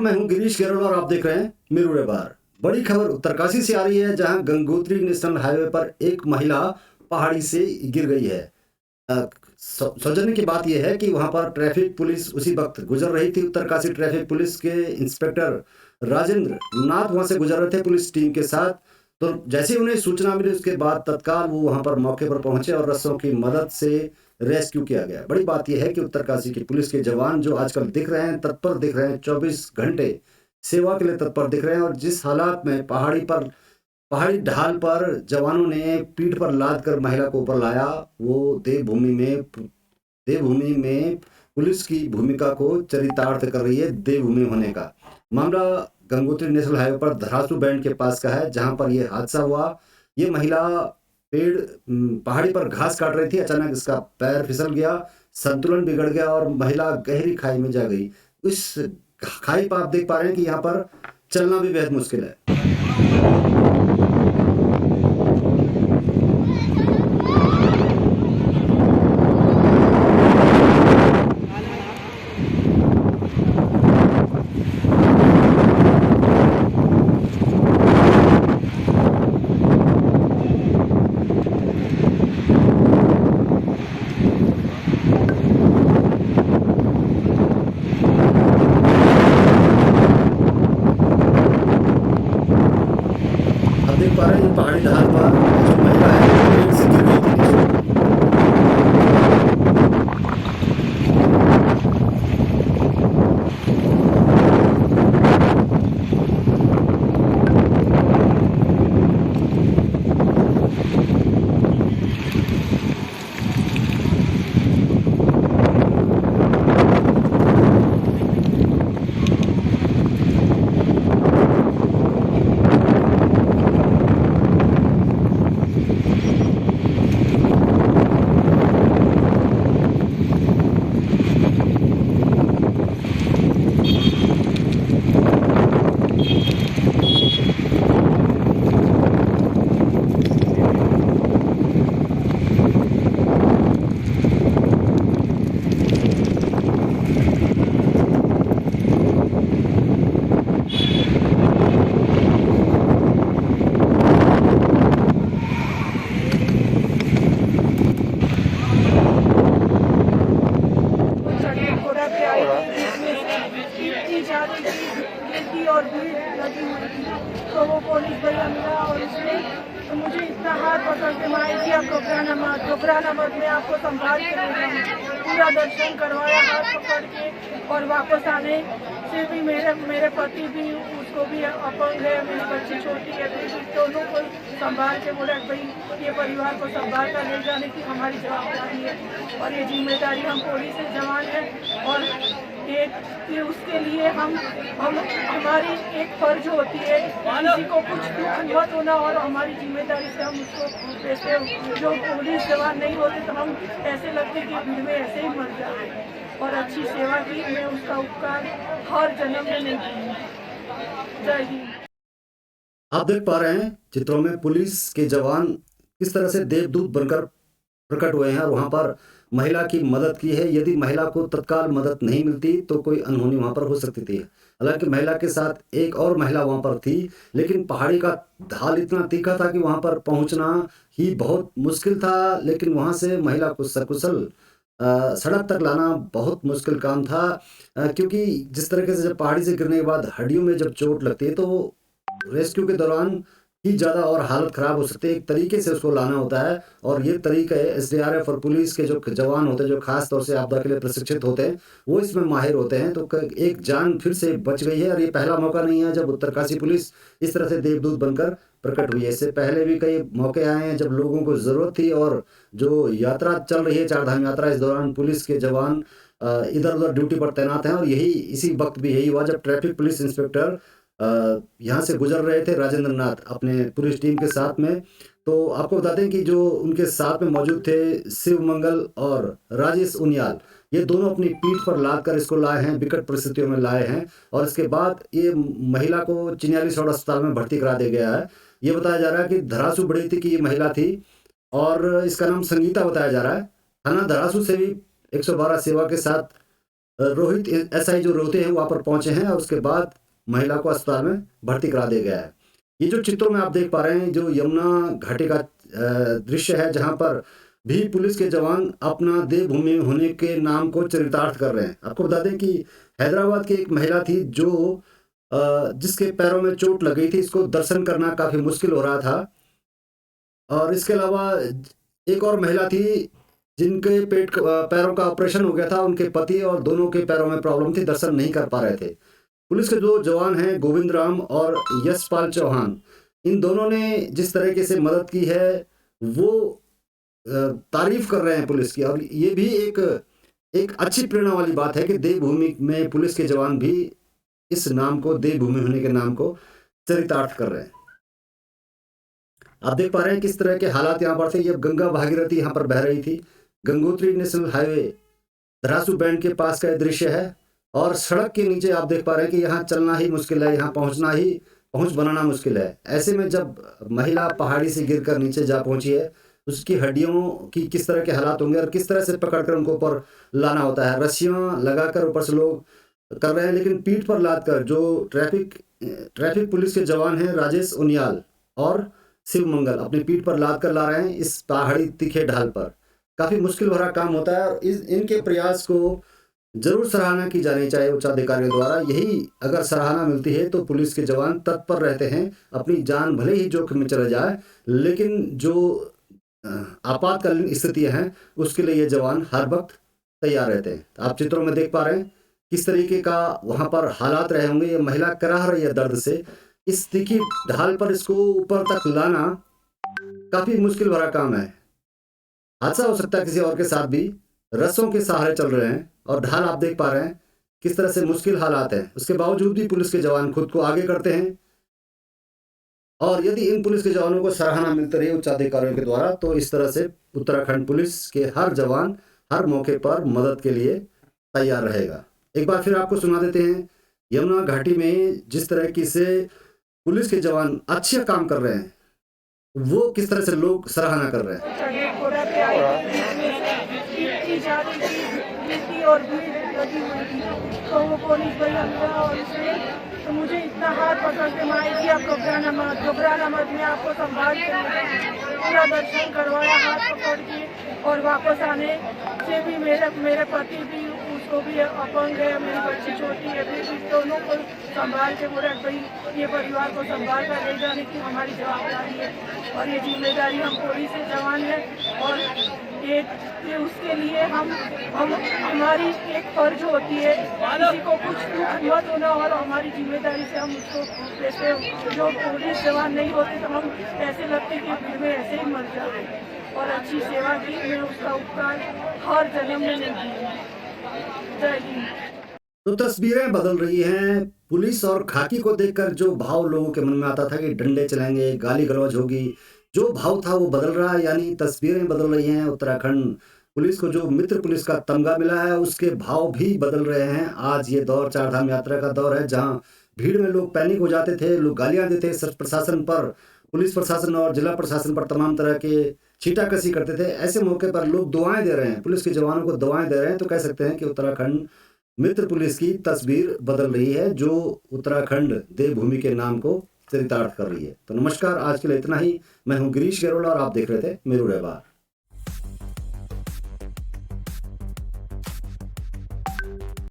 मैं हूं गिरीश केरल और आप देख रहे हैं मिरुड़े बार। बड़ी खबर उत्तरकाशी से आ रही है, जहां गंगोत्री नेशनल हाईवे पर एक महिला पहाड़ी से गिर गई है। सौजन्य की बात यह है कि वहां पर ट्रैफिक पुलिस उसी वक्त गुजर रही थी। उत्तरकाशी ट्रैफिक पुलिस के इंस्पेक्टर राजेंद्र नाथ वहां से गुजर रहे थे पुलिस टीम के साथ। तो जैसे ही उन्हें सूचना मिली, उसके बाद तत्काल वो वहां पर मौके पर पहुंचे और रस्सों की मदद से रेस्क्यू किया गया। बड़ी बात यह है कि उत्तरकाशी की पुलिस के जवान जो आजकल दिख रहे हैं, तत्पर दिख रहे हैं, 24 घंटे सेवा के लिए तत्पर दिख रहे हैं। और जिस हालात में पहाड़ी ढाल पर जवानों ने पीठ पर लाद कर महिला को ऊपर लाया, वो देवभूमि में पुलिस की भूमिका को चरितार्थ कर रही है। देवभूमि होने का मामला गंगोत्री नेशनल हाईवे पर धरासू बैंड के पास का है, जहां पर यह हादसा हुआ। ये महिला पहाड़ी पर घास काट रही थी। अचानक इसका पैर फिसल गया, संतुलन बिगड़ गया और महिला गहरी खाई में जा गई। इस खाई पर आप देख पा रहे हैं कि यहाँ पर चलना भी बेहद मुश्किल है। आप देख पा रहे हैं पहाड़ी ढाल पर जो महिला है वो पेड़ से गिर गई थी नीचे। इतनी ज़्यादा गिरती और भीड़ लगी हुई थी, तो वो पुलिस भैया मिला और उसने तो मुझे इतना हाथ पकड़ के माई दिया, घबराना मत, मैं आपको संभाल के ले जाऊँ। पूरा दर्शन करवाया हाथ पकड़ के। और वापस आने से भी मेरे पति भी, उसको भी अपंग है, मेरी बच्ची छोटी है, तो दोनों को संभाल के बोला भाई ये परिवार को संभाल कर ले जाने की हमारी जवाबदारी है और ये जिम्मेदारी हम पुलिस के जवान हैं। और ये उसके लिए हमारी एक फर्ज होती है, किसी को कुछ दुख मत होना और हमारी जिम्मेदारी से हम उसको ऐसे, जो पुलिस जवान नहीं होते तो हम ऐसे लगते कि भीड़ में ऐसे ही मर जाते। और अच्छी सेवा की, मैं उसका उपकार हर जन्म में नहीं करूँगी। जय हिंद। आप देख पा रहे हैं चित्रों में पुलिस के जवान किस तरह से देवदूत बनकर प्रकट हुए हैं और वहां पर महिला की मदद की है। यदि महिला को तत्काल मदद नहीं मिलती तो कोई अनहोनी वहां पर हो सकती थी। हालांकि महिला के साथ एक और महिला वहां पर थी, लेकिन पहाड़ी का ढाल इतना तीखा था कि वहां पर पहुंचना ही बहुत मुश्किल था। लेकिन वहां से महिला को सकुशल सड़क तक लाना बहुत मुश्किल काम था, क्योंकि जिस तरीके से जब पहाड़ी से गिरने के बाद हड्डियों में जब चोट लगती है तो रेस्क्यू के दौरान ही ज़्यादा और हालत ख़राब हो सकती है। एक तरीके से उसको लाना होता है और ये तरीका है एसडीआरएफ और पुलिस के जो जवान होते हैं, जो खास तौर से आपदा के लिए प्रशिक्षित होते हैं, वो इसमें माहिर होते हैं। तो एक जान फिर से बच गई है और ये पहला मौका नहीं है जब उत्तरकाशी पुलिस इस तरह से देवदूत बनकर प्रकट हुई है। इससे पहले भी कई मौके आए हैं जब लोगों को ज़रूरत थी और जो यात्रा चल रही है, चारधाम यात्रा, इस दौरान पुलिस के जवान इधर उधर ड्यूटी पर तैनात हैं। और इसी वक्त भी यही हुआ जब ट्रैफिक पुलिस इंस्पेक्टर यहाँ से गुजर रहे थे राजेंद्र नाथ अपने पुलिस टीम के साथ में। तो आपको बता दें कि जो उनके साथ में मौजूद थे शिव मंगल और राजेश उनियाल, ये दोनों अपनी पीठ पर लाद कर इसको लाए हैं, विकट परिस्थितियों में लाए हैं। और इसके बाद ये महिला को चिन्यालीसौड़ अस्पताल में भर्ती करा दिया गया है। ये बताया जा रहा है कि धरासू बड़ी थी कि ये महिला थी और इसका नाम संगीता बताया जा रहा है। थाना धरासू से भी 112 सेवा के साथ रोहित एसआई जो रोते हैं वहां पर पहुंचे हैं और उसके बाद महिला को अस्पताल में भर्ती करा दिया गया है। ये जो चित्रों में आप देख पा रहे हैं जो यमुना घाटी का दृश्य है जहां पर भी पुलिस के जवान अपना देवभूमि होने के नाम को चरितार्थ कर रहे हैं। आपको बता दें कि हैदराबाद की एक महिला थी जो जिसके पैरों में चोट लग गई थी, इसको दर्शन करना काफी मुश्किल हो रहा था। और इसके अलावा एक और महिला थी जिनके पैरों का ऑपरेशन हो गया था, उनके पति और दोनों के पैरों में प्रॉब्लम थी, दर्शन नहीं कर पा रहे थे। पुलिस के दो जवान हैं गोविंद राम और यशपाल चौहान, इन दोनों ने जिस तरीके से मदद की है वो तारीफ कर रहे हैं पुलिस की। और ये भी एक अच्छी प्रेरणा वाली बात है कि देवभूमि में पुलिस के जवान भी इस नाम को, देवभूमि होने के नाम को चरितार्थ कर रहे हैं। आप देख पा रहे हैं किस तरह के हालात यहाँ पर थे। ये गंगा भागीरथी यहाँ पर बह रही थी। Gangotri national highway Dharasu band के पास का दृश्य है और सड़क के नीचे आप देख पा रहे हैं कि यहाँ चलना ही मुश्किल है, यहाँ पहुंच बनाना मुश्किल है। ऐसे में जब महिला पहाड़ी से गिरकर नीचे जा पहुंची है, उसकी हड्डियों की किस तरह के हालात होंगे और किस तरह से पकड़कर उनको ऊपर लाना होता है। रस्सियां लगाकर ऊपर से लोग कर रहे हैं, लेकिन पीठ पर लाद कर जो ट्रैफिक पुलिस के जवान हैं राजेश उनियाल और शिव मंगल अपनी पीठ पर लाद कर ला रहे हैं इस पहाड़ी तीखे ढाल पर। काफी मुश्किल भरा काम होता है और इनके प्रयास को जरूर सराहना की जानी चाहिए उच्च अधिकारियों द्वारा। यही अगर सराहना मिलती है तो पुलिस के जवान तत्पर रहते हैं, अपनी जान भले ही जोखिम में चले जाए, लेकिन जो आपातकालीन स्थितियां हैं उसके लिए ये जवान हर वक्त तैयार रहते हैं। आप चित्रों में देख पा रहे हैं किस तरीके का वहां पर हालात रहे होंगे। ये महिला कराह रही है दर्द से, इस तीखी ढाल पर इसको ऊपर तक लाना काफी मुश्किल भरा काम है। हादसा हो सकता है किसी और के साथ भी। रस्सों के सहारे चल रहे हैं और ढाल आप देख पा रहे हैं किस तरह से मुश्किल हालात हैं। उसके बावजूद भी पुलिस के जवान खुद को आगे करते हैं और यदि इन पुलिस के जवानों को सराहना मिलती रही उच्च अधिकारियों के द्वारा तो इस तरह से उत्तराखंड पुलिस के हर जवान हर मौके पर मदद के लिए तैयार रहेगा। एक बार फिर आपको सुना देते हैं यमुना घाटी में जिस तरह की से पुलिस के जवान अच्छा काम कर रहे हैं, वो किस तरह से लोग सराहना कर रहे हैं। और भीड़ लगी हुई थी तो वो पुलिस भैया मिला और उसने तो मुझे इतना हाथ पकड़ के माई कि आप घबराना मत, मैं आपको संभाल के पूरा दर्शन करवाया हाथ पकड़ के। और वापस आने से भी मेरे पति भी, उसको भी अपंग है, मेरी बच्ची छोटी है, भी दोनों को संभाल के पूरा भाई ये परिवार को संभाल कर ले जाने की हमारी जवाबदारी है और ये जिम्मेदारी हम पुलिस के जवान है। और ये उसके लिए हम हमारी एक फर्ज होती है किसी को कुछ दुख मत होना और हमारी जिम्मेदारी से हम उसको जैसे जो पुलिस जवान नहीं होते तो हम ऐसे लगते कि भीड़ में ऐसे ही मर जाते और अच्छी सेवा की मैं उसका उपकार हर जन्म में नहीं किया। जय हिंद। तो तस्वीरें बदल रही हैं। पुलिस और खाकी को देखकर जो भाव लोगों के मन में आता था कि डंडे चलेंगे, गाली गलौज होगी, जो भाव था वो बदल रहा है। यानी तस्वीरें बदल रही हैं। उत्तराखंड पुलिस को जो मित्र पुलिस का तमगा मिला है उसके भाव भी बदल रहे हैं। आज ये दौर चारधाम यात्रा का दौर है जहां भीड़ में लोग पैनिक हो जाते थे, लोग गालियां देते प्रशासन पर, पुलिस प्रशासन और जिला प्रशासन पर तमाम तरह के छीटाकशी करते थे। ऐसे मौके पर लोग दुआएं दे रहे हैं, पुलिस के जवानों को दुआएं दे रहे हैं। तो कह सकते हैं कि उत्तराखंड मित्र पुलिस की तस्वीर बदल रही है जो उत्तराखंड देवभूमि के नाम को चरितार्थ कर रही है। तो नमस्कार, आज के लिए इतना ही। मैं हूं गिरीश गरोड़ा और आप देख रहे थे मेरू रहबार।